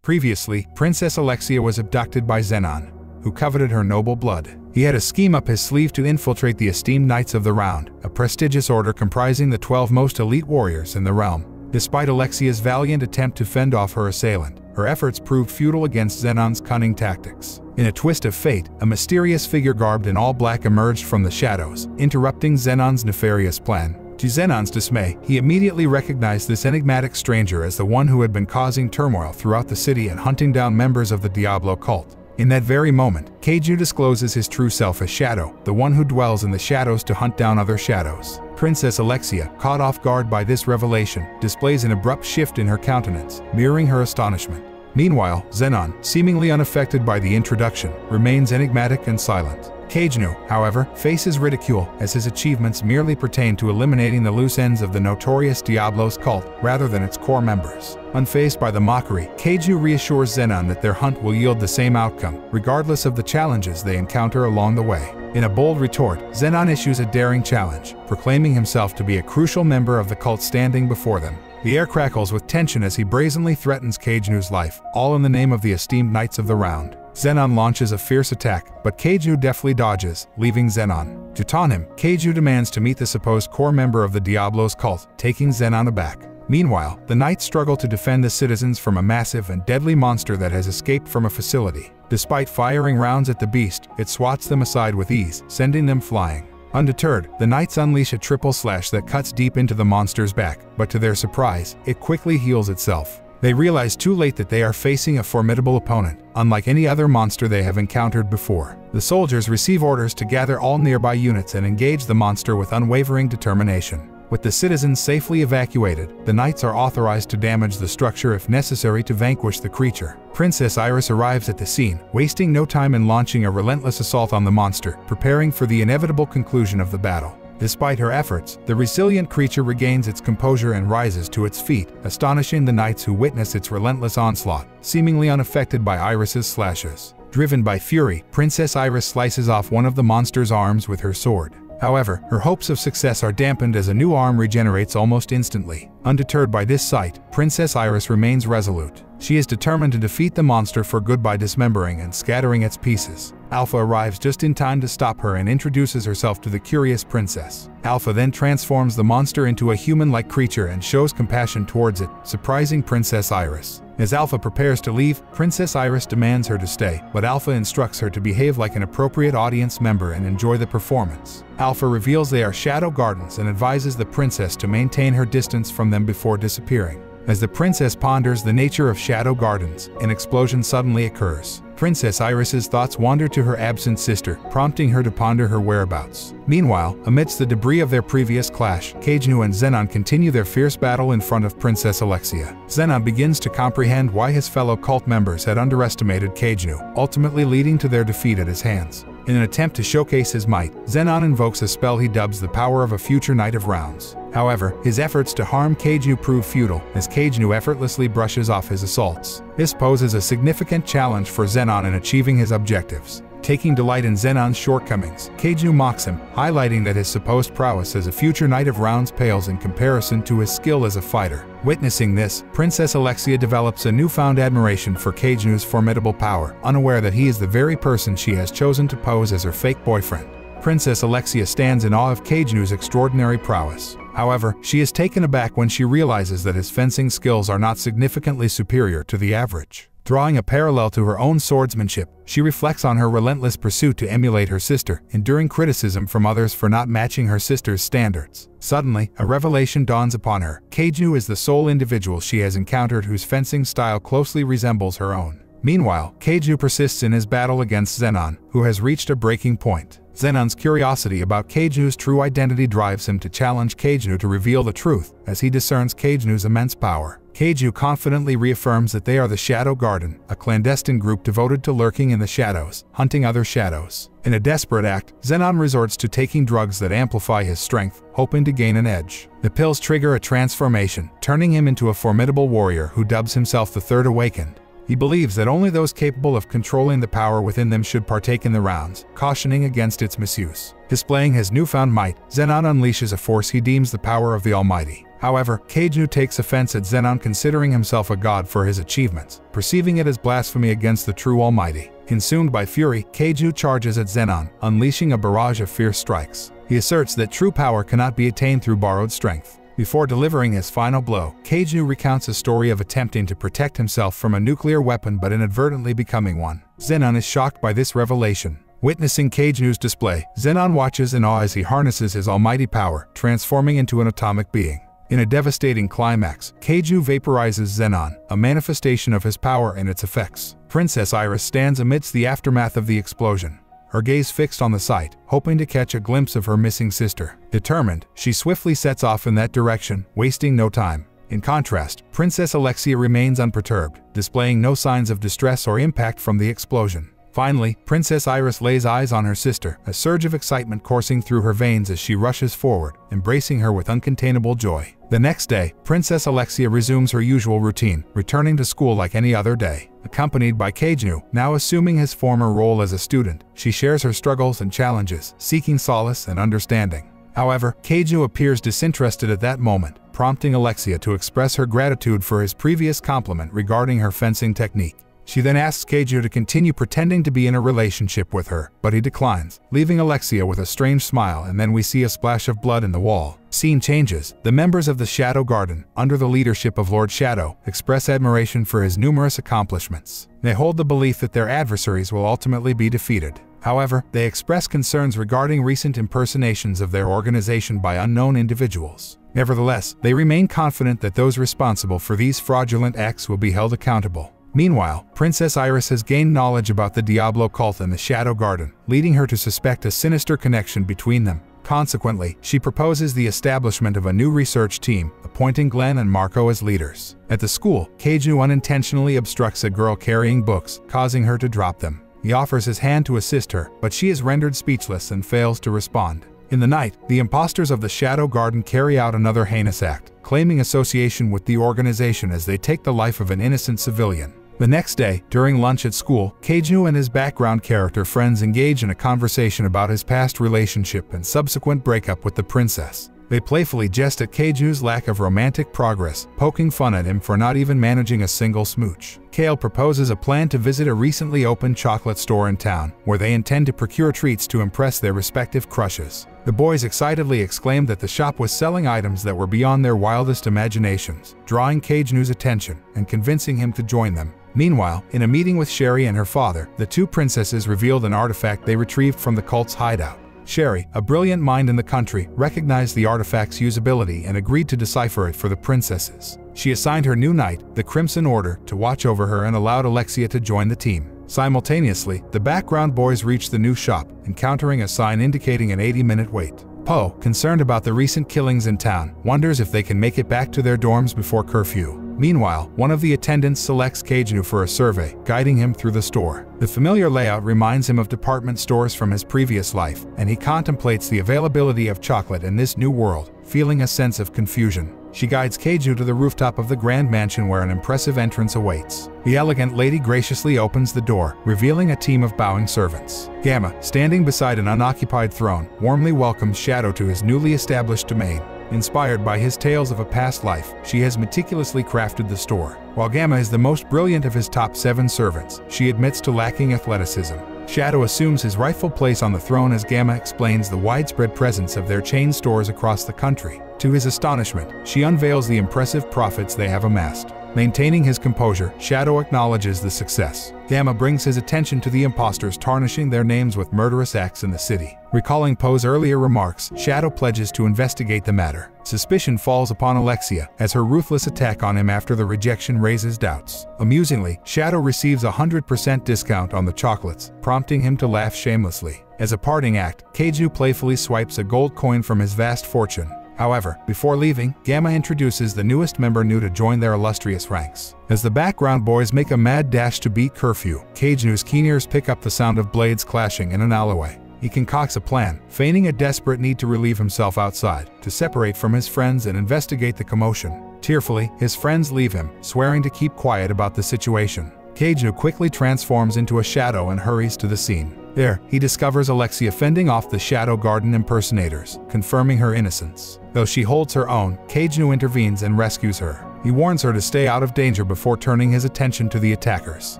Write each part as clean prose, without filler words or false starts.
Previously, Princess Alexia was abducted by Zenon, who coveted her noble blood. He had a scheme up his sleeve to infiltrate the esteemed Knights of the Round, a prestigious order comprising the 12 most elite warriors in the realm. Despite Alexia's valiant attempt to fend off her assailant, her efforts proved futile against Zenon's cunning tactics. In a twist of fate, a mysterious figure garbed in all black emerged from the shadows, interrupting Zenon's nefarious plan. To Zenon's dismay, he immediately recognized this enigmatic stranger as the one who had been causing turmoil throughout the city and hunting down members of the Diablo cult. In that very moment, Keiju discloses his true self as Shadow, the one who dwells in the shadows to hunt down other shadows. Princess Alexia, caught off guard by this revelation, displays an abrupt shift in her countenance, mirroring her astonishment. Meanwhile, Zenon, seemingly unaffected by the introduction, remains enigmatic and silent. Keiju, however, faces ridicule as his achievements merely pertain to eliminating the loose ends of the notorious Diablo's cult rather than its core members. Unfazed by the mockery, Keiju reassures Zenon that their hunt will yield the same outcome, regardless of the challenges they encounter along the way. In a bold retort, Zenon issues a daring challenge, proclaiming himself to be a crucial member of the cult standing before them. The air crackles with tension as he brazenly threatens Keiju's life, all in the name of the esteemed Knights of the Round. Zenon launches a fierce attack, but Keiju deftly dodges, leaving Zenon. To taunt him, Keiju demands to meet the supposed core member of the Diablo's cult, taking Zenon aback. Meanwhile, the Knights struggle to defend the citizens from a massive and deadly monster that has escaped from a facility. Despite firing rounds at the beast, it swats them aside with ease, sending them flying. Undeterred, the Knights unleash a triple slash that cuts deep into the monster's back, but to their surprise, it quickly heals itself. They realize too late that they are facing a formidable opponent, unlike any other monster they have encountered before. The soldiers receive orders to gather all nearby units and engage the monster with unwavering determination. With the citizens safely evacuated, the Knights are authorized to damage the structure if necessary to vanquish the creature. Princess Iris arrives at the scene, wasting no time in launching a relentless assault on the monster, preparing for the inevitable conclusion of the battle. Despite her efforts, the resilient creature regains its composure and rises to its feet, astonishing the Knights who witness its relentless onslaught, seemingly unaffected by Iris's slashes. Driven by fury, Princess Iris slices off one of the monster's arms with her sword. However, her hopes of success are dampened as a new arm regenerates almost instantly. Undeterred by this sight, Princess Iris remains resolute. She is determined to defeat the monster for good by dismembering and scattering its pieces. Alpha arrives just in time to stop her and introduces herself to the curious princess. Alpha then transforms the monster into a human-like creature and shows compassion towards it, surprising Princess Iris. As Alpha prepares to leave, Princess Iris demands her to stay, but Alpha instructs her to behave like an appropriate audience member and enjoy the performance. Alpha reveals they are Shadow Gardens and advises the princess to maintain her distance from them before disappearing. As the princess ponders the nature of Shadow Gardens, an explosion suddenly occurs. Princess Iris's thoughts wander to her absent sister, prompting her to ponder her whereabouts. Meanwhile, amidst the debris of their previous clash, Keiju and Zenon continue their fierce battle in front of Princess Alexia. Zenon begins to comprehend why his fellow cult members had underestimated Keiju, ultimately leading to their defeat at his hands. In an attempt to showcase his might, Zenon invokes a spell he dubs the power of a future Knight of Rounds. However, his efforts to harm Keiju prove futile, as Keiju effortlessly brushes off his assaults. This poses a significant challenge for Zenon in achieving his objectives. Taking delight in Zenon's shortcomings, Keiju mocks him, highlighting that his supposed prowess as a future Knight of Rounds pales in comparison to his skill as a fighter. Witnessing this, Princess Alexia develops a newfound admiration for Keiju's formidable power, unaware that he is the very person she has chosen to pose as her fake boyfriend. Princess Alexia stands in awe of Keiju's extraordinary prowess. However, she is taken aback when she realizes that his fencing skills are not significantly superior to the average. Drawing a parallel to her own swordsmanship, she reflects on her relentless pursuit to emulate her sister, enduring criticism from others for not matching her sister's standards. Suddenly, a revelation dawns upon her. Keiju is the sole individual she has encountered whose fencing style closely resembles her own. Meanwhile, Keiju persists in his battle against Zenon, who has reached a breaking point. Zenon's curiosity about Keiju's true identity drives him to challenge Keiju to reveal the truth, as he discerns Keiju's immense power. Keiju confidently reaffirms that they are the Shadow Garden, a clandestine group devoted to lurking in the shadows, hunting other shadows. In a desperate act, Zenon resorts to taking drugs that amplify his strength, hoping to gain an edge. The pills trigger a transformation, turning him into a formidable warrior who dubs himself the Third Awakened. He believes that only those capable of controlling the power within them should partake in the rounds, cautioning against its misuse. Displaying his newfound might, Zenon unleashes a force he deems the power of the Almighty. However, Keiju takes offense at Zenon considering himself a god for his achievements, perceiving it as blasphemy against the true Almighty. Consumed by fury, Keiju charges at Zenon, unleashing a barrage of fierce strikes. He asserts that true power cannot be attained through borrowed strength. Before delivering his final blow, Keiju recounts a story of attempting to protect himself from a nuclear weapon but inadvertently becoming one. Zenon is shocked by this revelation. Witnessing Keiju's display, Zenon watches in awe as he harnesses his almighty power, transforming into an atomic being. In a devastating climax, Keiju vaporizes Zenon, a manifestation of his power and its effects. Princess Iris stands amidst the aftermath of the explosion, her gaze fixed on the site, hoping to catch a glimpse of her missing sister. Determined, she swiftly sets off in that direction, wasting no time. In contrast, Princess Alexia remains unperturbed, displaying no signs of distress or impact from the explosion. Finally, Princess Iris lays eyes on her sister, a surge of excitement coursing through her veins as she rushes forward, embracing her with uncontainable joy. The next day, Princess Alexia resumes her usual routine, returning to school like any other day. Accompanied by Keiju, now assuming his former role as a student, she shares her struggles and challenges, seeking solace and understanding. However, Keiju appears disinterested at that moment, prompting Alexia to express her gratitude for his previous compliment regarding her fencing technique. She then asks Keiju to continue pretending to be in a relationship with her, but he declines, leaving Alexia with a strange smile, and then we see a splash of blood in the wall. Scene changes. The members of the Shadow Garden, under the leadership of Lord Shadow, express admiration for his numerous accomplishments. They hold the belief that their adversaries will ultimately be defeated. However, they express concerns regarding recent impersonations of their organization by unknown individuals. Nevertheless, they remain confident that those responsible for these fraudulent acts will be held accountable. Meanwhile, Princess Iris has gained knowledge about the Diablo cult and the Shadow Garden, leading her to suspect a sinister connection between them. Consequently, she proposes the establishment of a new research team, appointing Glenn and Marco as leaders. At the school, Keiju unintentionally obstructs a girl carrying books, causing her to drop them. He offers his hand to assist her, but she is rendered speechless and fails to respond. In the night, the imposters of the Shadow Garden carry out another heinous act, claiming association with the organization as they take the life of an innocent civilian. The next day, during lunch at school, Keiju and his background character friends engage in a conversation about his past relationship and subsequent breakup with the princess. They playfully jest at Keiju's lack of romantic progress, poking fun at him for not even managing a single smooch. Kale proposes a plan to visit a recently opened chocolate store in town, where they intend to procure treats to impress their respective crushes. The boys excitedly exclaimed that the shop was selling items that were beyond their wildest imaginations, drawing Keiju's attention and convincing him to join them. Meanwhile, in a meeting with Sherry and her father, the two princesses revealed an artifact they retrieved from the cult's hideout. Sherry, a brilliant mind in the country, recognized the artifact's usability and agreed to decipher it for the princesses. She assigned her new knight, the Crimson Order, to watch over her and allowed Alexia to join the team. Simultaneously, the background boys reach the new shop, encountering a sign indicating an 80-minute wait. Poe, concerned about the recent killings in town, wonders if they can make it back to their dorms before curfew. Meanwhile, one of the attendants selects Keiju for a survey, guiding him through the store. The familiar layout reminds him of department stores from his previous life, and he contemplates the availability of chocolate in this new world, feeling a sense of confusion. She guides Keiju to the rooftop of the grand mansion where an impressive entrance awaits. The elegant lady graciously opens the door, revealing a team of bowing servants. Gamma, standing beside an unoccupied throne, warmly welcomes Shadow to his newly established domain. Inspired by his tales of a past life, she has meticulously crafted the store. While Gamma is the most brilliant of his top 7 servants, she admits to lacking athleticism. Shadow assumes his rightful place on the throne as Gamma explains the widespread presence of their chain stores across the country. To his astonishment, she unveils the impressive profits they have amassed. Maintaining his composure, Shadow acknowledges the success. Gamma brings his attention to the imposters tarnishing their names with murderous acts in the city. Recalling Poe's earlier remarks, Shadow pledges to investigate the matter. Suspicion falls upon Alexia, as her ruthless attack on him after the rejection raises doubts. Amusingly, Shadow receives a 100% discount on the chocolates, prompting him to laugh shamelessly. As a parting act, Keiju playfully swipes a gold coin from his vast fortune. However, before leaving, Gamma introduces the newest member new to join their illustrious ranks. As the background boys make a mad dash to beat curfew, Keiju's keen ears pick up the sound of blades clashing in an alleyway. He concocts a plan, feigning a desperate need to relieve himself outside, to separate from his friends and investigate the commotion. Tearfully, his friends leave him, swearing to keep quiet about the situation. Keiju quickly transforms into a shadow and hurries to the scene. There, he discovers Alexia fending off the Shadow Garden impersonators, confirming her innocence. Though she holds her own, Keiju intervenes and rescues her. He warns her to stay out of danger before turning his attention to the attackers.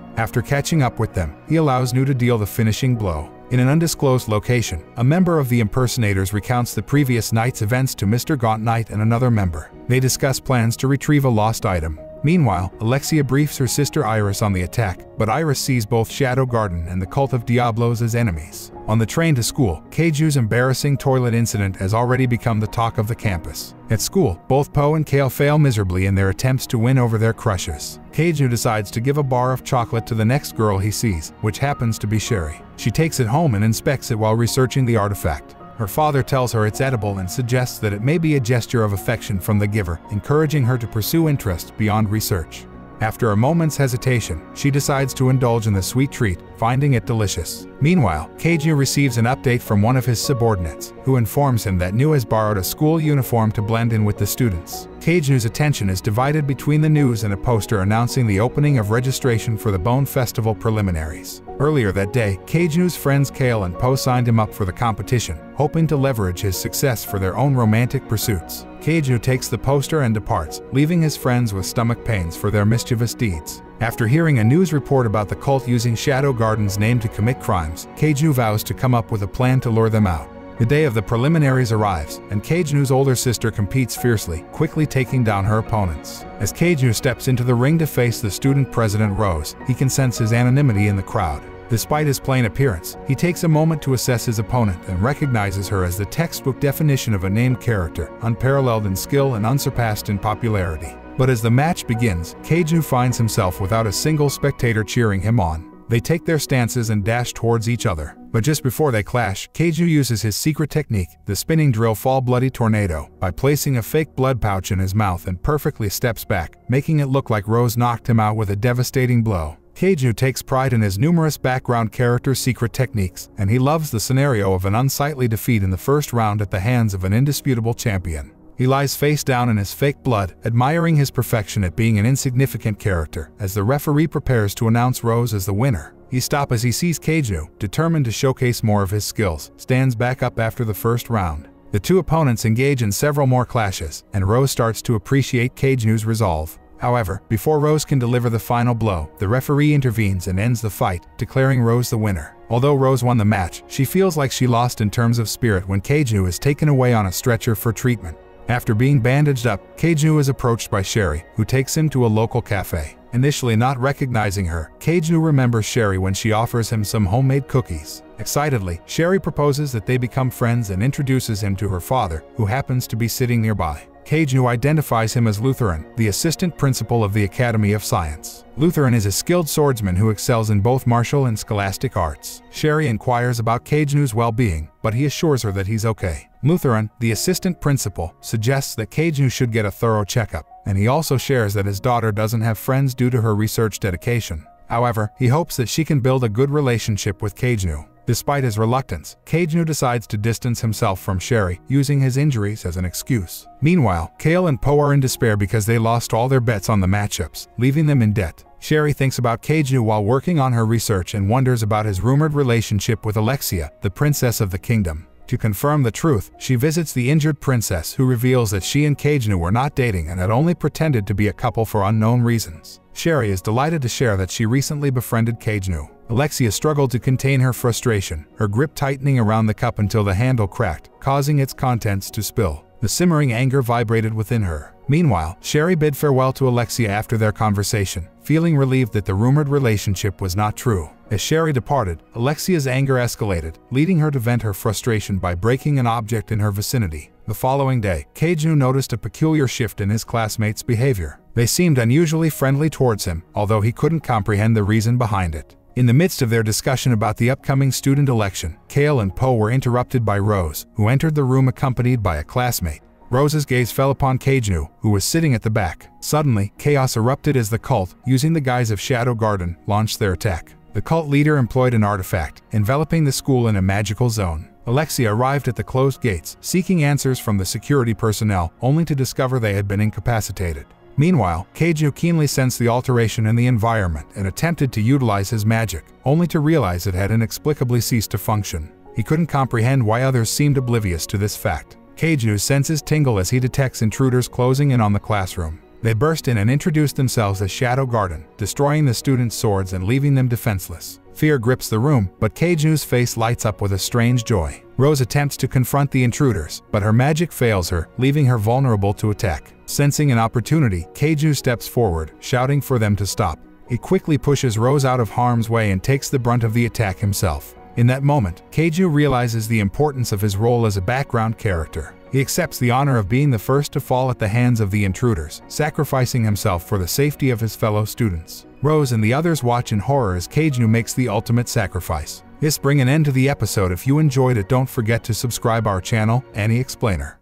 After catching up with them, he allows Nu to deal the finishing blow. In an undisclosed location, a member of the impersonators recounts the previous night's events to Mr. Gaunt Knight and another member. They discuss plans to retrieve a lost item. Meanwhile, Alexia briefs her sister Iris on the attack, but Iris sees both Shadow Garden and the Cult of Diablos as enemies. On the train to school, Keiju's embarrassing toilet incident has already become the talk of the campus. At school, both Po and Kale fail miserably in their attempts to win over their crushes. Keiju decides to give a bar of chocolate to the next girl he sees, which happens to be Sherry. She takes it home and inspects it while researching the artifact. Her father tells her it's edible and suggests that it may be a gesture of affection from the giver, encouraging her to pursue interests beyond research. After a moment's hesitation, she decides to indulge in the sweet treat, finding it delicious. Meanwhile, Keiju receives an update from one of his subordinates, who informs him that Nu has borrowed a school uniform to blend in with the students. Keiju's attention is divided between the news and a poster announcing the opening of registration for the Bone Festival preliminaries. Earlier that day, Keiju's friends Kale and Po signed him up for the competition, hoping to leverage his success for their own romantic pursuits. Keiju takes the poster and departs, leaving his friends with stomach pains for their mischievous deeds. After hearing a news report about the cult using Shadow Garden's name to commit crimes, Keiju vows to come up with a plan to lure them out. The day of the preliminaries arrives, and Keiju's older sister competes fiercely, quickly taking down her opponents. As Keiju steps into the ring to face the student president Rose, he can sense his anonymity in the crowd. Despite his plain appearance, he takes a moment to assess his opponent and recognizes her as the textbook definition of a named character, unparalleled in skill and unsurpassed in popularity. But as the match begins, Keiju finds himself without a single spectator cheering him on. They take their stances and dash towards each other. But just before they clash, Keiju uses his secret technique, the spinning drill fall bloody tornado, by placing a fake blood pouch in his mouth and perfectly steps back, making it look like Rose knocked him out with a devastating blow. Keiju takes pride in his numerous background character secret techniques, and he loves the scenario of an unsightly defeat in the first round at the hands of an indisputable champion. He lies face down in his fake blood, admiring his perfection at being an insignificant character. As the referee prepares to announce Rose as the winner, he stops as he sees Keiju, determined to showcase more of his skills, stands back up after the first round. The two opponents engage in several more clashes, and Rose starts to appreciate Keiju's resolve. However, before Rose can deliver the final blow, the referee intervenes and ends the fight, declaring Rose the winner. Although Rose won the match, she feels like she lost in terms of spirit when Keiju is taken away on a stretcher for treatment. After being bandaged up, Keiju is approached by Sherry, who takes him to a local cafe. Initially not recognizing her, Keiju remembers Sherry when she offers him some homemade cookies. Excitedly, Sherry proposes that they become friends and introduces him to her father, who happens to be sitting nearby. Keiju identifies him as Lutheran, the assistant principal of the Academy of Science. Lutheran is a skilled swordsman who excels in both martial and scholastic arts. Sherry inquires about Keiju's well-being, but he assures her that he's okay. Lutheran, the assistant principal, suggests that Keiju should get a thorough checkup, and he also shares that his daughter doesn't have friends due to her research dedication. However, he hopes that she can build a good relationship with Keiju. Despite his reluctance, Keiju decides to distance himself from Sherry, using his injuries as an excuse. Meanwhile, Kale and Po are in despair because they lost all their bets on the matchups, leaving them in debt. Sherry thinks about Keiju while working on her research and wonders about his rumored relationship with Alexia, the princess of the kingdom. To confirm the truth, she visits the injured princess, who reveals that she and Keiju were not dating and had only pretended to be a couple for unknown reasons. Sherry is delighted to share that she recently befriended Keiju. Alexia struggled to contain her frustration, her grip tightening around the cup until the handle cracked, causing its contents to spill. The simmering anger vibrated within her. Meanwhile, Sherry bid farewell to Alexia after their conversation, feeling relieved that the rumored relationship was not true. As Sherry departed, Alexia's anger escalated, leading her to vent her frustration by breaking an object in her vicinity. The following day, Keiju noticed a peculiar shift in his classmates' behavior. They seemed unusually friendly towards him, although he couldn't comprehend the reason behind it. In the midst of their discussion about the upcoming student election, Kale and Po were interrupted by Rose, who entered the room accompanied by a classmate. Rose's gaze fell upon Keiju, who was sitting at the back. Suddenly, chaos erupted as the cult, using the guise of Shadow Garden, launched their attack. The cult leader employed an artifact, enveloping the school in a magical zone. Alexia arrived at the closed gates, seeking answers from the security personnel, only to discover they had been incapacitated. Meanwhile, Keiju keenly sensed the alteration in the environment and attempted to utilize his magic, only to realize it had inexplicably ceased to function. He couldn't comprehend why others seemed oblivious to this fact. Keiju's senses tingle as he detects intruders closing in on the classroom. They burst in and introduce themselves as Shadow Garden, destroying the students' swords and leaving them defenseless. Fear grips the room, but Keiju's face lights up with a strange joy. Rose attempts to confront the intruders, but her magic fails her, leaving her vulnerable to attack. Sensing an opportunity, Keiju steps forward, shouting for them to stop. He quickly pushes Rose out of harm's way and takes the brunt of the attack himself. In that moment, Keiju realizes the importance of his role as a background character. He accepts the honor of being the first to fall at the hands of the intruders, sacrificing himself for the safety of his fellow students. Rose and the others watch in horror as Keiju makes the ultimate sacrifice. This brings an end to the episode. If you enjoyed it, don't forget to subscribe our channel, aniexplainer.